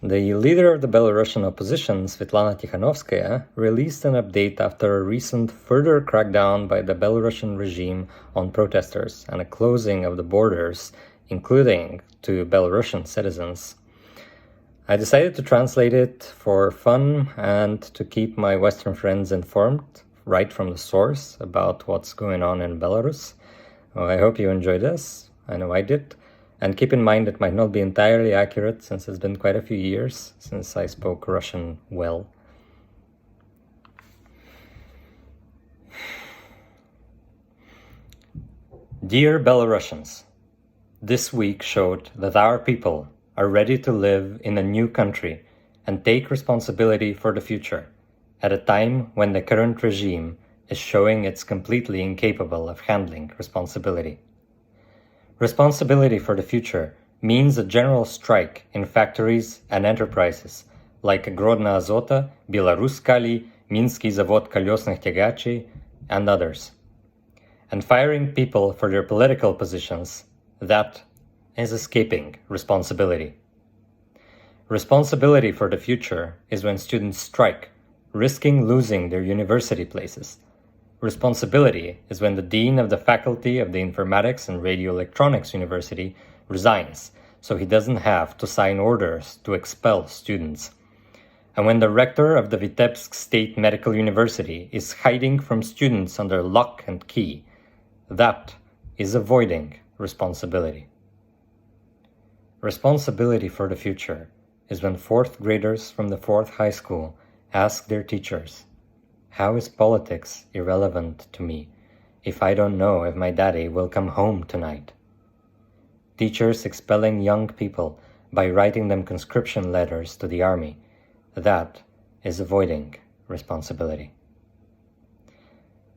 The leader of the Belarusian opposition, Svetlana Tikhanovskaya, released an update after a recent further crackdown by the Belarusian regime on protesters and a closing of the borders, including to Belarusian citizens. I decided to translate it for fun and to keep my Western friends informed, right from the source, about what's going on in Belarus. I hope you enjoyed this. I know I did. And keep in mind it might not be entirely accurate, since it's been quite a few years since I spoke Russian well. Dear Belarusians, this week showed that our people are ready to live in a new country and take responsibility for the future, at a time when the current regime is showing it's completely incapable of handling responsibility. Responsibility for the future means a general strike in factories and enterprises like Grodna Azota, Belaruskali, Minsky Zavod Kolesных Тягачей, and others. And firing people for their political positions, that is escaping responsibility. Responsibility for the future is when students strike, risking losing their university places. Responsibility is when the dean of the faculty of the Informatics and Radio Electronics University resigns, so he doesn't have to sign orders to expel students. And when the rector of the Vitebsk State Medical University is hiding from students under lock and key, that is avoiding responsibility. Responsibility for the future is when fourth graders from the fourth high school ask their teachers, "How is politics irrelevant to me if I don't know if my daddy will come home tonight?" Teachers expelling young people by writing them conscription letters to the army, that is avoiding responsibility.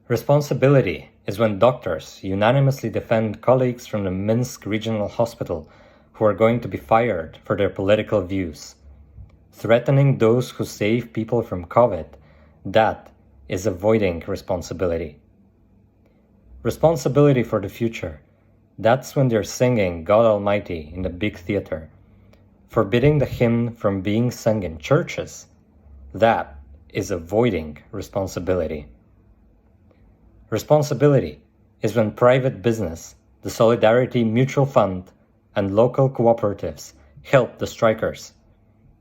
Responsibility is when doctors unanimously defend colleagues from the Minsk Regional Hospital who are going to be fired for their political views. Threatening those who save people from COVID, that is avoiding responsibility. Responsibility for the future, that's when they're singing God Almighty in the big theater, forbidding the hymn from being sung in churches, that is avoiding responsibility. Responsibility is when private business, the Solidarity Mutual Fund, and local cooperatives help the strikers.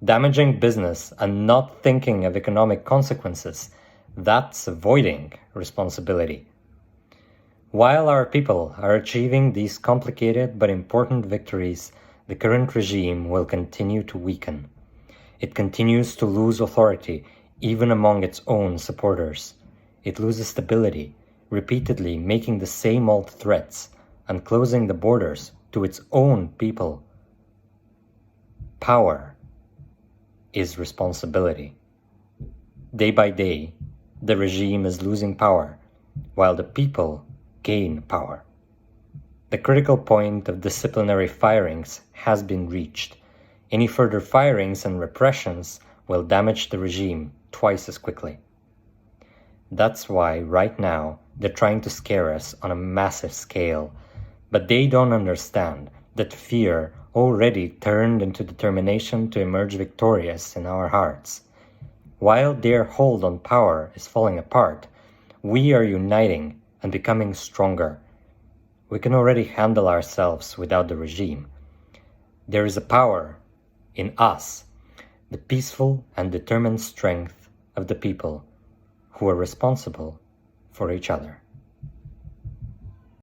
Damaging business and not thinking of economic consequences, that's avoiding responsibility. While our people are achieving these complicated but important victories, the current regime will continue to weaken. It continues to lose authority even among its own supporters. It loses stability, repeatedly making the same old threats and closing the borders to its own people. Power is responsibility. Day by day, the regime is losing power, while the people gain power. The critical point of disciplinary firings has been reached. Any further firings and repressions will damage the regime twice as quickly. That's why right now they're trying to scare us on a massive scale, but they don't understand that fear already turned into determination to emerge victorious in our hearts. While their hold on power is falling apart, we are uniting and becoming stronger. We can already handle ourselves without the regime. There is a power in us, the peaceful and determined strength of the people who are responsible for each other.